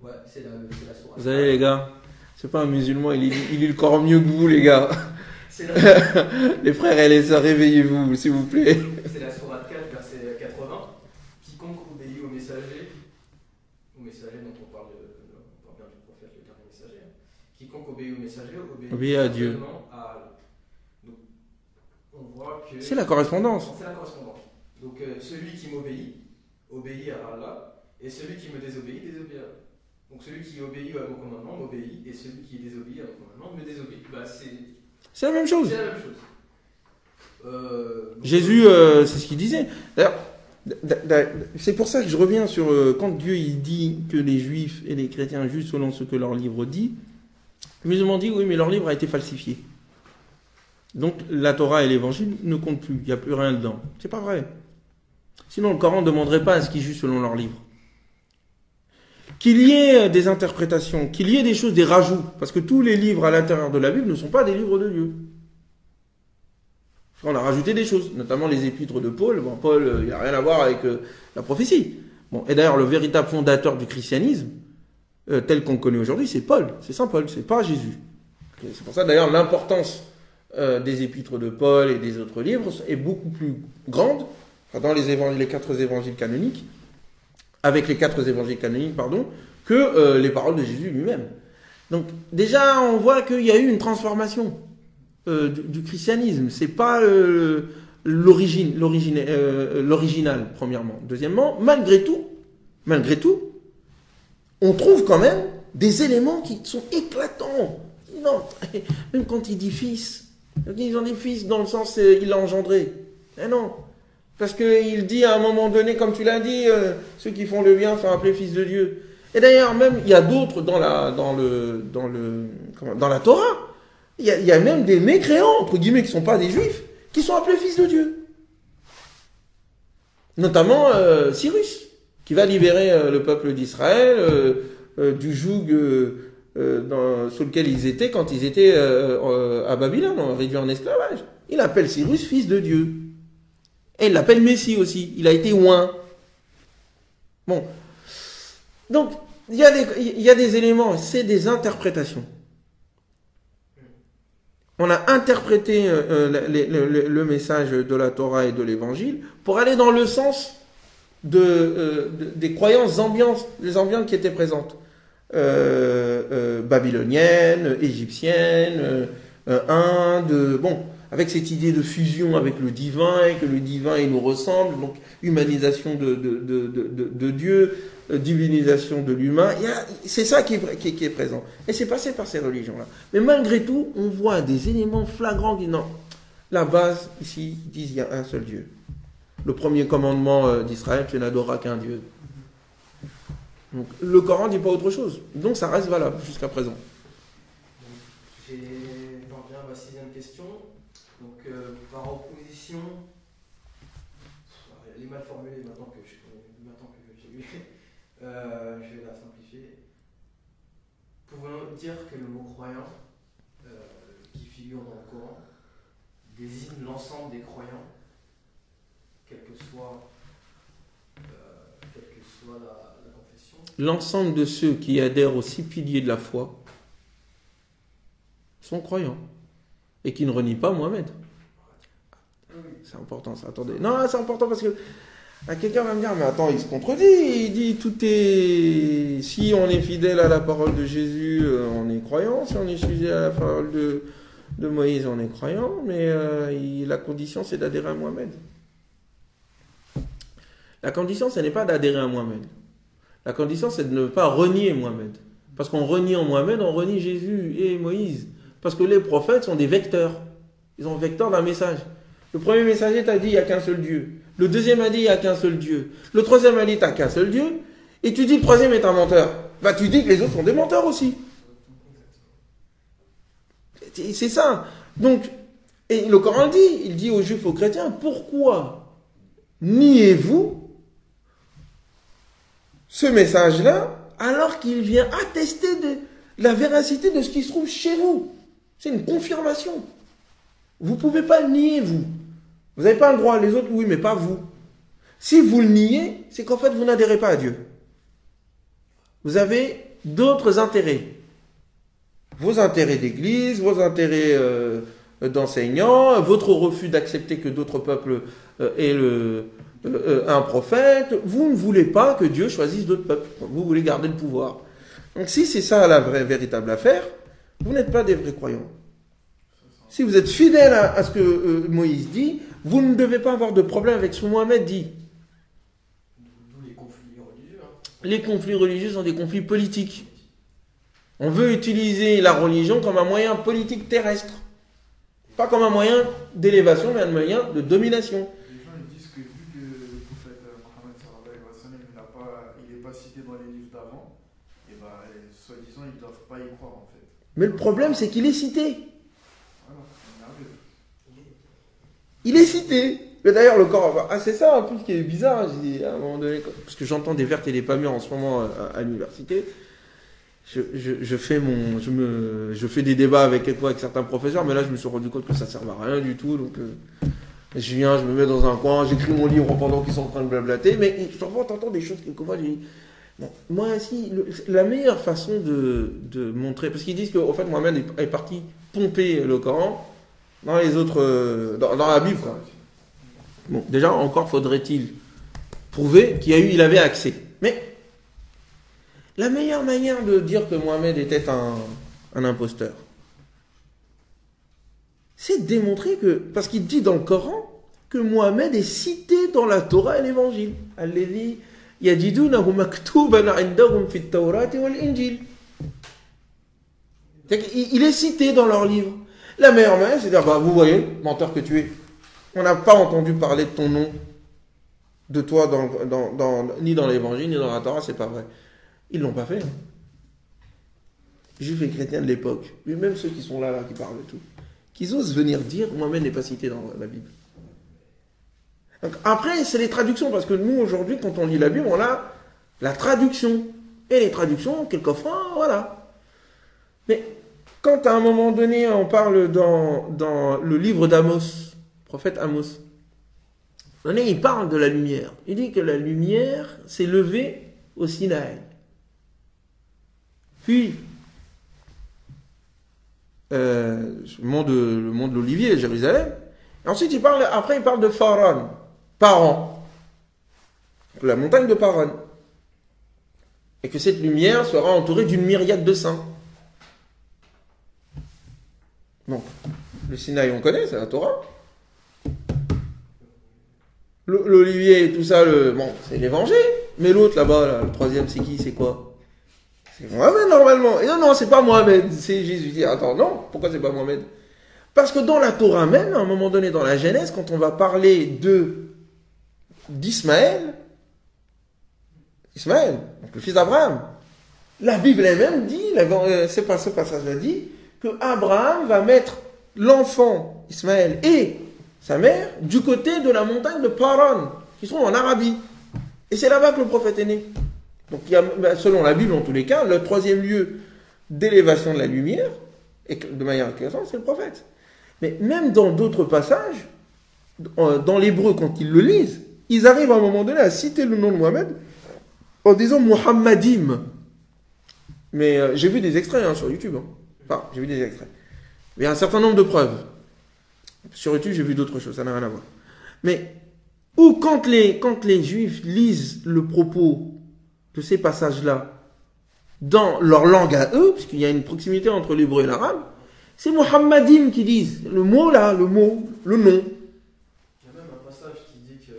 Ouais, c'est la sourate. Vous savez, les gars, c'est pas un musulman, il lit le Coran mieux que vous, les gars. Les frères et les sœurs, réveillez-vous, s'il vous plaît. C'est la sourate 4, verset 80. Quiconque obéit au messager dont on parle bien du prophète, le dernier messager. Quiconque obéit au messager, obéit à Dieu. À Allah. Donc, on voit que. C'est la correspondance. C'est la correspondance. Donc, celui qui m'obéit, obéit à Allah, et celui qui me désobéit, désobéit à Allah. Donc, celui qui obéit à mon commandement m'obéit, et celui qui désobéit à mon commandement me désobéit. C'est la même chose. C'est la même chose. Jésus, c'est ce qu'il disait. D'ailleurs, c'est pour ça que je reviens sur quand Dieu il dit que les juifs et les chrétiens jugent selon ce que leur livre dit. Les musulmans disent oui, mais leur livre a été falsifié. Donc la Torah et l'évangile ne comptent plus, il n'y a plus rien dedans. C'est pas vrai. Sinon le Coran ne demanderait pas à ce qu'ils jugent selon leur livre. Qu'il y ait des interprétations, qu'il y ait des choses, des rajouts, parce que tous les livres à l'intérieur de la Bible ne sont pas des livres de Dieu. On a rajouté des choses, notamment les épîtres de Paul. Bon, Paul, il n'a rien à voir avec la prophétie. Bon, et d'ailleurs, le véritable fondateur du christianisme, tel qu'on le connaît aujourd'hui, c'est Paul, c'est Saint Paul, c'est pas Jésus. Et c'est pour ça d'ailleurs l'importance des épîtres de Paul et des autres livres est beaucoup plus grande dans les 4 évangiles canoniques, avec les 4 évangiles canoniques, pardon, que les paroles de Jésus lui-même. Donc déjà, on voit qu'il y a eu une transformation du christianisme. C'est pas l'original, premièrement. Deuxièmement, malgré tout, on trouve quand même des éléments qui sont éclatants. Non, même quand il dit fils, ils ont des fils dans le sens il l'a engendré. Eh non, parce qu'il dit à un moment donné, comme tu l'as dit, ceux qui font le bien sont appelés fils de Dieu. Et d'ailleurs, même il y a d'autres dans la Torah. Il y a même des mécréants, entre guillemets, qui ne sont pas des juifs, qui sont appelés fils de Dieu. Notamment Cyrus, qui va libérer le peuple d'Israël du joug sous lequel ils étaient quand ils étaient à Babylone, réduits en esclavage. Il appelle Cyrus fils de Dieu. Et il l'appelle Messie aussi. Il a été oint. Bon. Donc, il y a des éléments, c'est des interprétations. On a interprété le message de la Torah et de l'Évangile pour aller dans le sens des croyances les ambiantes qui étaient présentes. Babyloniennes, égyptiennes, Inde, bon, avec cette idée de fusion avec le divin, et que le divin il nous ressemble, donc humanisation de Dieu, divinisation de l'humain, c'est ça qui est présent. Et c'est passé par ces religions-là. Mais malgré tout, on voit des éléments flagrants qui, non, la base, ici, disent il y a un seul Dieu. Le premier commandement d'Israël, tu n'adoreras qu'un Dieu. Donc, le Coran ne dit pas autre chose. Donc ça reste valable jusqu'à présent. J'en viens à ma 6e question. Donc, par opposition, elle est mal formulée maintenant que j'ai lu. Je vais la simplifier. Pouvons-nous dire que le mot croyant, qui figure dans le Coran, désigne l'ensemble des croyants, quelle que soit la confession? L'ensemble de ceux qui adhèrent aux 6 piliers de la foi sont croyants et qui ne renient pas Mohammed. C'est important, ça. Attendez. Non, c'est important parce que quelqu'un va me dire, mais attends, il se contredit. Il dit, si on est fidèle à la parole de Jésus, on est croyant. Si on est fidèle à la parole de Moïse, on est croyant. Mais la condition, c'est d'adhérer à Mohammed. La condition, ce n'est pas d'adhérer à Mohammed. La condition, c'est de ne pas renier Mohammed. Parce qu'en reniant Mohammed, on renie Jésus et Moïse. Parce que les prophètes sont des vecteurs. Ils sont vecteurs d'un message. Le premier messager t'a dit, il n'y a qu'un seul Dieu. Le deuxième a dit, il n'y a qu'un seul Dieu. Le troisième a dit, il n'y a qu'un seul Dieu. Et tu dis, le troisième est un menteur. Bah, tu dis que les autres sont des menteurs aussi. C'est ça. Donc, et le Coran dit, il dit aux Juifs, aux chrétiens, pourquoi niez-vous ce message-là, alors qu'il vient attester de la véracité de ce qui se trouve chez vous? C'est une confirmation. Vous ne pouvez pas le nier, vous. Vous n'avez pas le droit, les autres, oui, mais pas vous. Si vous le niez, c'est qu'en fait, vous n'adhérez pas à Dieu. Vous avez d'autres intérêts. Vos intérêts d'église, vos intérêts d'enseignants, votre refus d'accepter que d'autres peuples aient un prophète. Vous ne voulez pas que Dieu choisisse d'autres peuples. Vous voulez garder le pouvoir. Donc si c'est ça la véritable affaire, vous n'êtes pas des vrais croyants. Si vous êtes fidèle à ce que Moïse dit, vous ne devez pas avoir de problème avec ce que Mohammed dit. D'où les conflits religieux. Les conflits religieux sont des conflits politiques. On veut utiliser la religion comme un moyen politique terrestre. Pas comme un moyen d'élévation, mais un moyen de domination. Les gens ils disent que vu que le prophète Mohammed sallallahu alayhi wa sallam, il n'est pas cité dans les livres d'avant, et ben, soi-disant, ils ne doivent pas y croire en fait. Mais le problème, c'est qu'il est cité. Voilà, c'est merveilleux. Il est cité. Mais d'ailleurs, le Coran, c'est ça un peu ce qui est bizarre. J'ai dit, à un moment donné, parce que j'entends des vertes et des pas mûres en ce moment à l'université. Je fais des débats avec certains professeurs, mais là, je me suis rendu compte que ça ne sert à rien du tout. Donc, je viens, je me mets dans un coin, j'écris mon livre pendant qu'ils sont en train de blablater. Mais je t'entends des choses quelquefois. J'ai dit, bon, moi, si, la meilleure façon de montrer, parce qu'ils disent qu'en fait, Mohamed est parti pomper le Coran dans les autres, dans la Bible, quoi. Bon, déjà, encore faudrait-il prouver il avait accès. Mais la meilleure manière de dire que Mohamed était un imposteur, c'est de démontrer que, parce qu'il dit dans le Coran que Mohamed est cité dans la Torah et l'Évangile. Alladhi yajidunahu maktuban indahum fit Tawrati wal Injil. Il est cité dans leur livre. La meilleure manière, c'est de dire, vous voyez, menteur que tu es, on n'a pas entendu parler de ton nom, de toi, ni dans l'Évangile, ni dans la Torah, c'est pas vrai. Ils l'ont pas fait. Juifs et chrétiens de l'époque, mais même ceux qui sont là, qui parlent de tout, qu'ils osent venir dire Mohamed n'est pas cité dans la Bible. Donc, après, c'est les traductions, parce que nous, aujourd'hui, quand on lit la Bible, on a la traduction. Et les traductions, quelquefois, voilà. Mais quand à un moment donné, on parle dans le livre d'Amos, prophète Amos, il parle de la lumière. Il dit que la lumière s'est levée au Sinaï. Puis, le mont de l'Olivier, Jérusalem. Et ensuite, il parle de Paran, la montagne de Paran. Et que cette lumière sera entourée d'une myriade de saints. Donc, le Sinaï, on connaît, c'est la Torah. L'olivier et tout ça, c'est l'évangile. Mais l'autre là-bas, le troisième, c'est qui? C'est quoi? C'est Mohamed normalement. Et non, c'est pas Mohamed, c'est Jésus. Dit, attends, non, pourquoi c'est pas Mohamed? Parce que dans la Torah même, à un moment donné, dans la Genèse, quand on va parler d'Ismaël, donc le fils d'Abraham, la Bible elle-même dit, ce passage-là dit, que Abraham va mettre l'enfant Ismaël et sa mère du côté de la montagne de Paran, qui sont en Arabie. Et c'est là-bas que le prophète est né. Donc, selon la Bible, en tous les cas, le troisième lieu d'élévation de la lumière, et de manière intéressante, c'est le prophète. Mais même dans d'autres passages, dans l'hébreu, quand ils le lisent, ils arrivent à un moment donné à citer le nom de Mohamed en disant Muhammadim. Mais j'ai vu des extraits sur YouTube. Enfin, j'ai vu des extraits. Il y a un certain nombre de preuves. Sur YouTube, j'ai vu d'autres choses, ça n'a rien à voir. Mais, ou quand les Juifs lisent le propos de ces passages-là dans leur langue à eux, parce qu'il y a une proximité entre l'hébreu et l'arabe, c'est Muhammadim qui disent le mot là, le nom. Il y a même un passage qui dit qu'il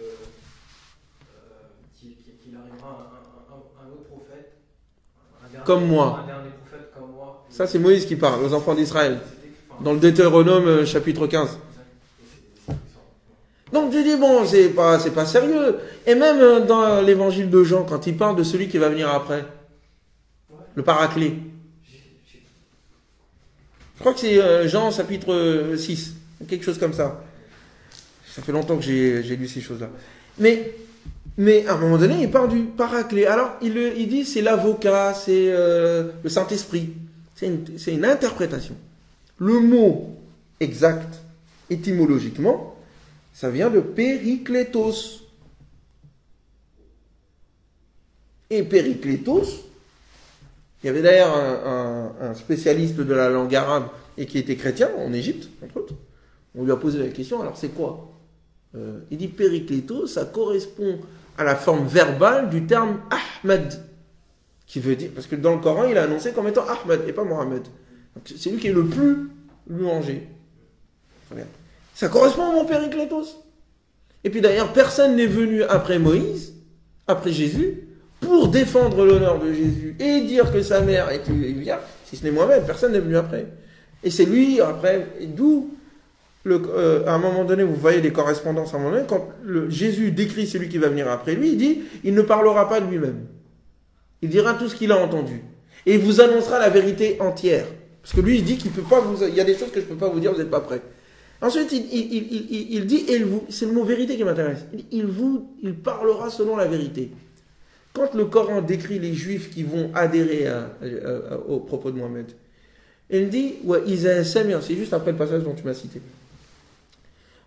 arrivera un autre prophète, comme moi. Un dernier prophète comme moi. Ça, c'est Moïse qui parle aux enfants d'Israël, dans le Deutéronome chapitre 15. Donc je dis, bon, c'est pas sérieux. Et même dans l'évangile de Jean, quand il parle de celui qui va venir après, le paraclet. Je crois que c'est Jean chapitre 6, quelque chose comme ça. Ça fait longtemps que j'ai lu ces choses-là. Mais à un moment donné, il parle du paraclet. Alors, il dit, c'est l'avocat, c'est le Saint-Esprit. C'est une interprétation. Le mot exact, étymologiquement, ça vient de Périklétos. Et Périklétos, il y avait d'ailleurs un spécialiste de la langue arabe et qui était chrétien en Égypte, entre autres. On lui a posé la question, alors c'est quoi? Il dit Périklétos, ça correspond à la forme verbale du terme Ahmad, qui veut dire, parce que dans le Coran, il est annoncé comme étant Ahmad et pas Mohammed. Donc, c'est lui qui est le plus louangé. Très bien. Ça correspond au mot Périklétos. Et puis d'ailleurs, personne n'est venu après Moïse, après Jésus, pour défendre l'honneur de Jésus et dire que sa mère est bien, si ce n'est Mohamed, personne n'est venu après. Et c'est lui, après, d'où, à un moment donné, vous voyez les correspondances à un moment donné, quand Jésus décrit celui qui va venir après lui, il dit, il ne parlera pas de lui-même. Il dira tout ce qu'il a entendu. Et il vous annoncera la vérité entière. Parce que lui, il dit qu'il peut pas vous... Il y a des choses que je peux pas vous dire, vous n'êtes pas prêts. Ensuite, il dit, et c'est le mot vérité qui m'intéresse. Il parlera selon la vérité. Quand le Coran décrit les Juifs qui vont adhérer aux propos de Mohammed, il dit, c'est juste après le passage dont tu m'as cité.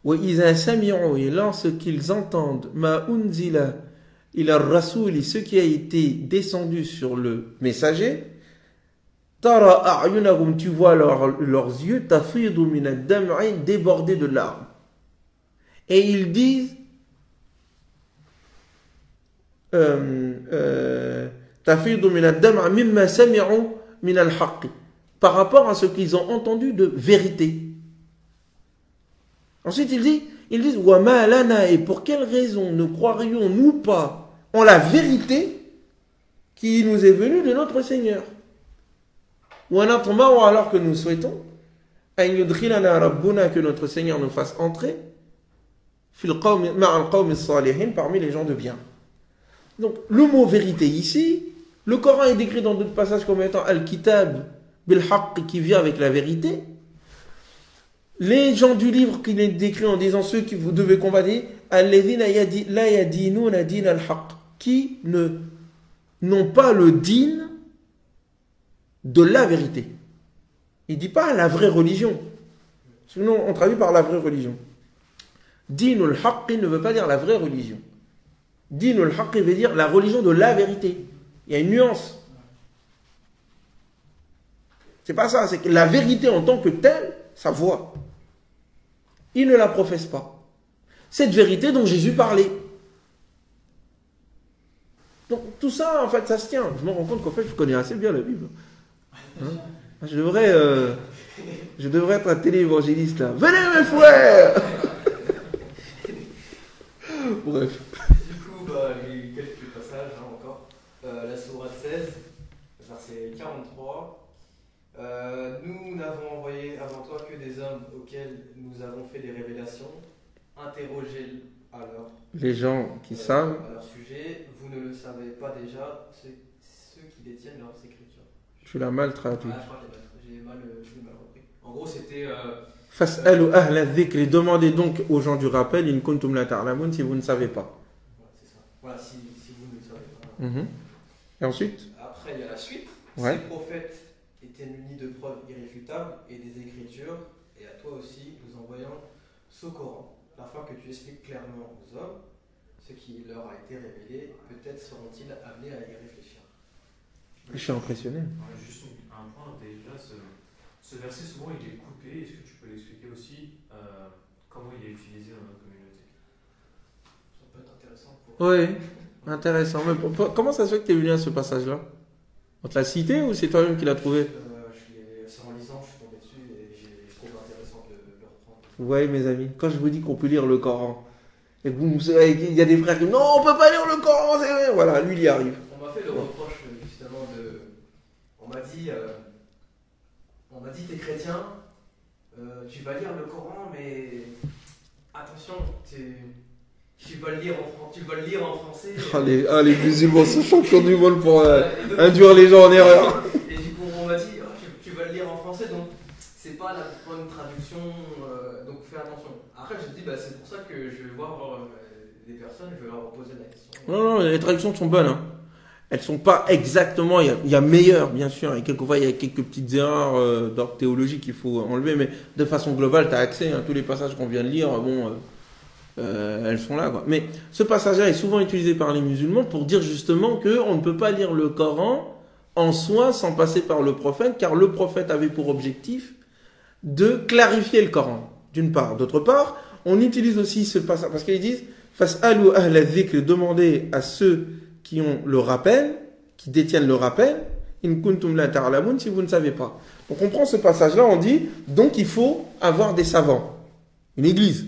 Et lorsqu'ils entendent ma unzila ila rasoul, ce qui a été descendu sur le messager, tara a'yunahum, tu vois leurs yeux, tafidu min ad-dam'i, débordés de larmes. Et ils disent tafidu min ad-dam'i mimma sami'u min al-haqq, par rapport à ce qu'ils ont entendu de vérité. Ensuite, ils disent wa ma lana, et pour quelle raison ne croirions-nous pas en la vérité qui nous est venue de notre Seigneur? Ou alors que nous souhaitons que notre Seigneur nous fasse entrer parmi les gens de bien. Donc le mot vérité ici, le Coran est décrit dans d'autres passages comme étant al-kitab bil-haqq, qui vient avec la vérité. Les gens du livre qui est décrit en disant ceux qui vous devez combattre, alladhina la yadinuna din al-haqq, qui n'ont pas le din de la vérité. Il ne dit pas la vraie religion. Sinon, on traduit par la vraie religion. Dinul haqq ne veut pas dire la vraie religion. Dinul haqq veut dire la religion de la vérité. Il y a une nuance. C'est pas ça, c'est que la vérité en tant que telle, sa voix. Il ne la professe pas. Cette vérité dont Jésus parlait. Donc tout ça, en fait, ça se tient. Je me rends compte qu'en fait, je connais assez bien la Bible. Hein? Je devrais être un télé-évangéliste là. Venez mes frères. Bref. Du coup, il y a quelques passages encore. La sourate 16, verset 43. Nous n'avons envoyé avant toi que des hommes auxquels nous avons fait des révélations. Interrogez alors les gens qui savent à leur sujet. Vous ne le savez pas déjà, ceux qui détiennent leurs écritures. Tu l'as mal traduit. Je crois que j'ai mal repris. En gros, c'était. Fas'alu ahla dhikri, demandez donc aux gens du rappel, in kuntum la ta'lamun, si vous ne savez pas. Voilà, c'est ça. Voilà, si vous ne le savez pas. Et ensuite? Après, il y a la suite. Ouais. Ces prophètes étaient munis de preuves irréfutables et des écritures, et à toi aussi, nous envoyons ce Coran, afin que tu expliques clairement aux hommes ce qui leur a été révélé. Peut-être seront-ils amenés à y réfléchir. Je suis impressionné. Juste un point, déjà, ce verset, souvent, il est coupé. Est-ce que tu peux l'expliquer aussi comment il est utilisé dans notre communauté? Ça peut être intéressant pour... Oui, intéressant. Mais comment ça se fait que tu es venu à ce passage-là? On te l'a cité ou c'est toi-même qui l'as trouvé? C'est en lisant, je suis tombé dessus et je trouve intéressant de le reprendre. Oui, mes amis, quand je vous dis qu'on peut lire le Coran, et que il y a des frères qui disent non, on peut pas lire le Coran, c'est vrai. Voilà, lui, il y arrive. On m'a fait le reproche justement de... On m'a dit, t'es chrétien, tu vas lire le Coran, mais attention, tu vas le lire en français. Les musulmans sont champions du monde pour induire les gens en erreur. Et du coup, on m'a dit, tu vas le lire en français, donc c'est pas la bonne traduction, donc fais attention. Après, je me dis, c'est pour ça que je vais voir les personnes, je vais leur poser la question. Non, les traductions sont bonnes. Hein. Elles sont pas exactement. Il y a meilleur, bien sûr. Et quelquefois, il y a quelques petites erreurs d'ordre théologique qu'il faut enlever. Mais de façon globale, tu as accès à tous les passages qu'on vient de lire. Elles sont là, quoi. Mais ce passage-là est souvent utilisé par les musulmans pour dire justement qu'on ne peut pas lire le Coran en soi sans passer par le prophète, car le prophète avait pour objectif de clarifier le Coran, d'une part. D'autre part, on utilise aussi ce passage, parce qu'ils disent « Fas'alu ahla dhikr » demandez à ceux qui ont le rappel, qui détiennent le rappel, « In kuntum la ta'lamun » si vous ne savez pas. Donc on prend ce passage-là, on dit « Donc il faut avoir des savants. » Une église.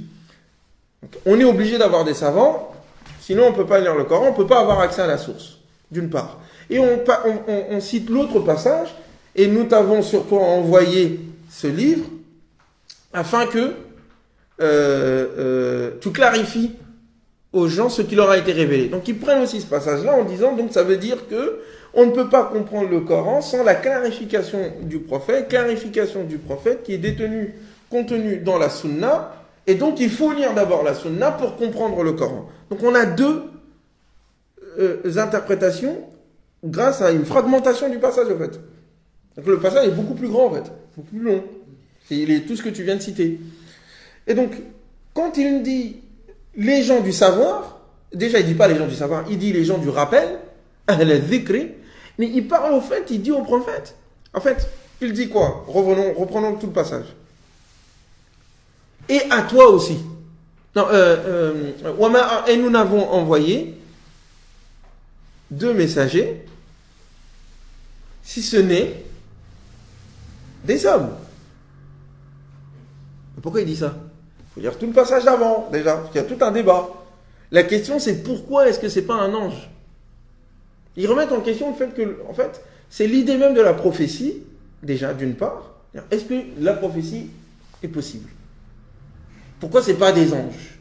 Donc, on est obligé d'avoir des savants, sinon on ne peut pas lire le Coran, on ne peut pas avoir accès à la source, d'une part. Et on cite l'autre passage, et nous t'avons surtout envoyé ce livre, afin que tu clarifies aux gens ce qui leur a été révélé. Donc ils prennent aussi ce passage-là en disant, donc ça veut dire que on ne peut pas comprendre le Coran sans la clarification du prophète qui est contenue dans la Sunna, et donc il faut lire d'abord la Sunna pour comprendre le Coran. Donc on a deux interprétations grâce à une fragmentation du passage en fait. Donc le passage est beaucoup plus grand en fait, beaucoup plus long. Il est tout ce que tu viens de citer. Et donc, quand il dit les gens du savoir, déjà il dit pas les gens du savoir, il dit les gens du rappel, mais il parle au fait, il dit au prophète. En fait, il dit quoi? Reprenons tout le passage. Et à toi aussi. Non, et nous n'avons envoyé deux messagers, si ce n'est des hommes. Pourquoi il dit ça? Il faut lire tout le passage d'avant, déjà, parce qu'il y a tout un débat. La question, c'est pourquoi est-ce que c'est pas un ange? Ils remettent en question le fait que, en fait, c'est l'idée même de la prophétie, déjà, d'une part. Est-ce que la prophétie est possible? Pourquoi c'est pas des anges?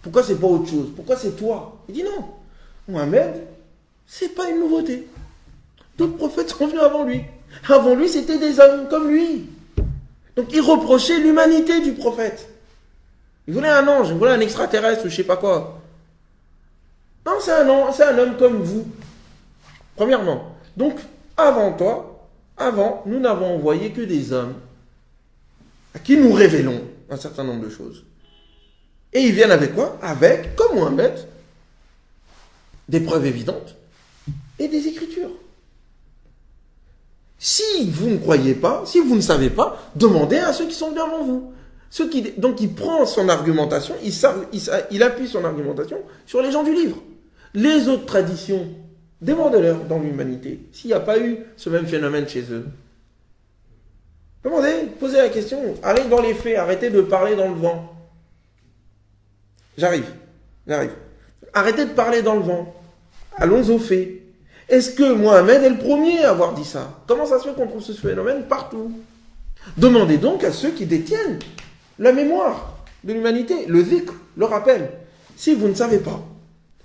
Pourquoi c'est pas autre chose? Pourquoi c'est toi? Il dit non. Mohamed, c'est pas une nouveauté. D'autres prophètes sont venus avant lui. Avant lui, c'était des hommes comme lui. Donc il reprochait l'humanité du prophète. Il voulait un ange, il voulait un extraterrestre ou je sais pas quoi. Non, c'est un homme comme vous. Premièrement. Donc, avant, nous n'avons envoyé que des hommes à qui nous révélons un certain nombre de choses. Et ils viennent avec quoi? Avec, comme Mohamed, des preuves évidentes et des écritures. Si vous ne croyez pas, si vous ne savez pas, demandez à ceux qui sont venus avant vous. Donc il prend son argumentation, il appuie son argumentation sur les gens du livre. Les autres traditions, demandez-leur dans l'humanité s'il n'y a pas eu ce même phénomène chez eux. Demandez, posez la question, allez dans les faits, arrêtez de parler dans le vent. J'arrive. Arrêtez de parler dans le vent. Allons aux faits. Est-ce que Mohamed est le premier à avoir dit ça? Comment ça se fait qu'on trouve ce phénomène partout? Demandez donc à ceux qui détiennent la mémoire de l'humanité, le dhikr, le rappel. Si vous ne savez pas,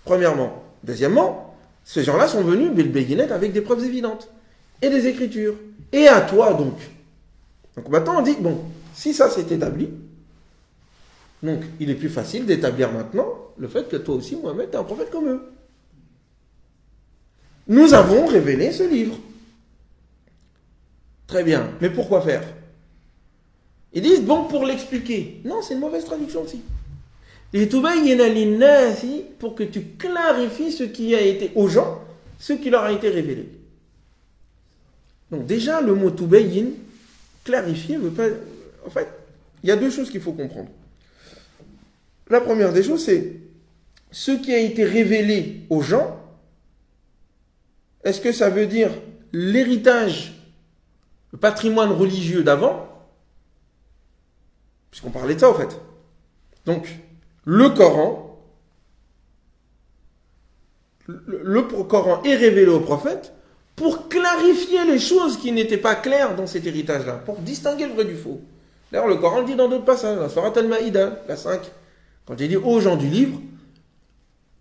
premièrement. Deuxièmement, ces gens-là sont venus bil bayyinat avec des preuves évidentes et des écritures. Et à toi donc. Donc maintenant on dit, bon, si ça s'est établi, donc il est plus facile d'établir maintenant le fait que toi aussi, Mohamed, tu es un prophète comme eux. Nous avons révélé ce livre. Très bien, mais pourquoi faire? Ils disent, bon, pour l'expliquer. Non, c'est une mauvaise traduction aussi. Pour que tu clarifies ce qui a été aux gens, ce qui leur a été révélé. Donc déjà, le mot tubayyin, clarifier, veut pas... En fait, il y a deux choses qu'il faut comprendre. La première des choses, c'est ce qui a été révélé aux gens. Est-ce que ça veut dire l'héritage, le patrimoine religieux d'avant? Puisqu'on parlait de ça, en fait. Donc, le Coran, le Coran est révélé au prophète pour clarifier les choses qui n'étaient pas claires dans cet héritage-là, pour distinguer le vrai du faux. D'ailleurs, le Coran le dit dans d'autres passages, la Sourate Al-Maïda, la 5, quand il dit aux gens du livre,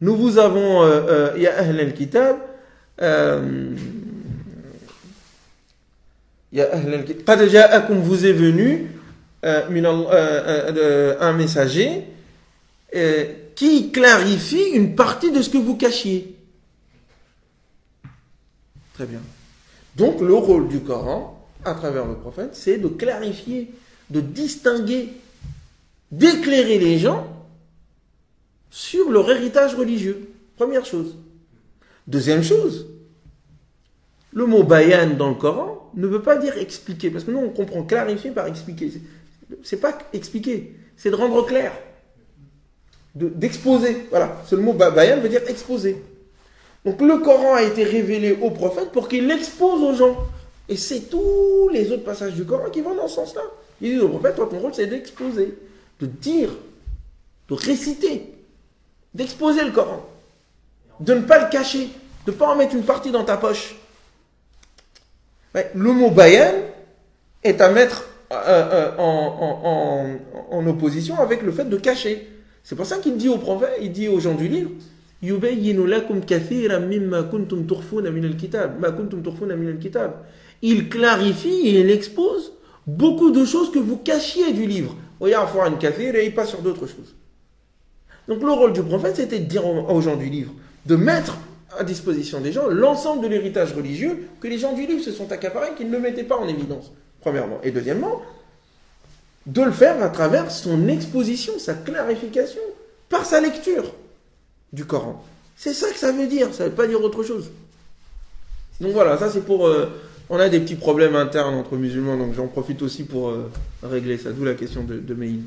nous vous avons, ya ahl al-kitab, qad ja'akum, vous est venu un messager qui clarifie une partie de ce que vous cachiez. Très bien. Donc le rôle du Coran, à travers le prophète, c'est de clarifier, de distinguer, d'éclairer les gens sur leur héritage religieux. Première chose. Deuxième chose, le mot bayan dans le Coran ne veut pas dire expliquer, parce que nous on comprend clarifier par expliquer. C'est pas expliquer, c'est de rendre clair, d'exposer. Voilà, ce mot bayan veut dire exposer. Donc le Coran a été révélé au prophète pour qu'il l'expose aux gens. Et c'est tous les autres passages du Coran qui vont dans ce sens-là. Il dit au prophète, toi ton rôle c'est d'exposer, de dire, de réciter, d'exposer le Coran, de ne pas le cacher, de ne pas en mettre une partie dans ta poche. Ouais, le mot bayan est à mettre en opposition avec le fait de cacher. C'est pour ça qu'il dit au prophète, il dit aux gens du livre, يُبَيِّنُ لَكُمْ كَثِيرًا مِمَّا كُنْتُمْ تُخْفُونَ مِنَ الْكِتَابِ مَا كُنْتُمْ تُخْفُونَ مِنَ الْكِتَابِ. Il clarifie et il expose beaucoup de choses que vous cachiez du livre. وَيَعْفُ عَنْ كَثِيرٍ, et il passe sur d'autres choses. Donc le rôle du prophète, c'était de dire aux gens du livre, de mettre à disposition des gens l'ensemble de l'héritage religieux que les gens du livre se sont accaparés, qu'ils ne mettaient pas en évidence, premièrement. Et deuxièmement, de le faire à travers son exposition, sa clarification, par sa lecture du Coran. C'est ça que ça veut dire, ça ne veut pas dire autre chose. Donc voilà, ça c'est pour... on a des petits problèmes internes entre musulmans, donc j'en profite aussi pour régler ça, d'où la question de Meïn.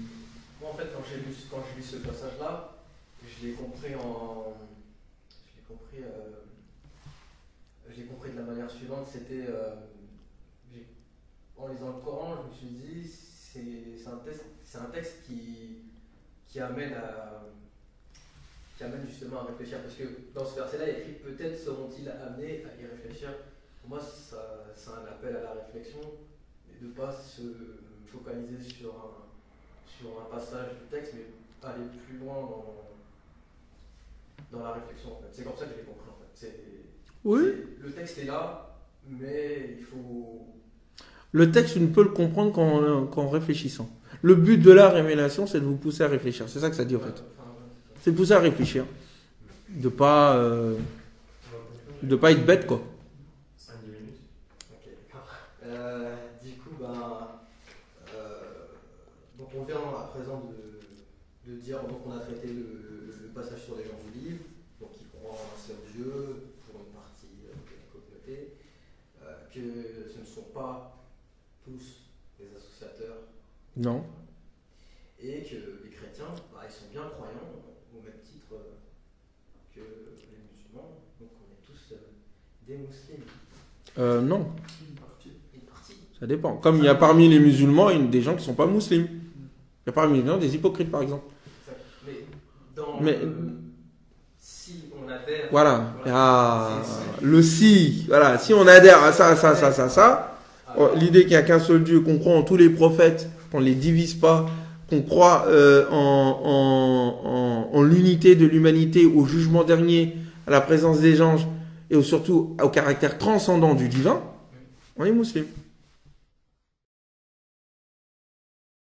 Moi, en fait, quand j'ai lu ce passage-là, je l'ai compris de la manière suivante. C'était, en lisant le Coran, je me suis dit, c'est un texte qui amène justement à réfléchir. Parce que dans ce verset-là, il y a écrit, peut-être seront-ils amenés à y réfléchir. Pour moi, c'est un appel à la réflexion et de ne pas se focaliser sur un passage du texte, mais aller plus loin dans la réflexion. En fait. C'est comme ça que je l'ai compris. En fait. Le texte est là, mais il faut... Le texte, tu ne peux le comprendre qu'en réfléchissant. Le but de la révélation, c'est de vous pousser à réfléchir. C'est ça que ça dit en fait. C'est de pousser à réfléchir. De pas être bête, quoi. 5-10 minutes. Ok, d'accord. Du coup, donc on vient à présent de dire, donc on a traité le passage sur les gens du livre, donc qui croient en un seul Dieu, pour une partie de la communauté, que ce ne sont pas tous des associateurs. Non. Et que les chrétiens, ils sont bien croyants, au même titre que les musulmans, donc on est tous des musulmans. Non. Une partie. Ça dépend. Comme il y a parmi les musulmans des gens qui ne sont pas musulmans. Il y a parmi les musulmans des hypocrites, par exemple. Mais si on adhère... Voilà. Le si. Voilà. Si on adhère à ça. L'idée qu'il n'y a qu'un seul Dieu, qu'on croit en tous les prophètes, qu'on ne les divise pas, qu'on croit en l'unité de l'humanité, au jugement dernier, à la présence des anges, et surtout au caractère transcendant du divin, on est musulman.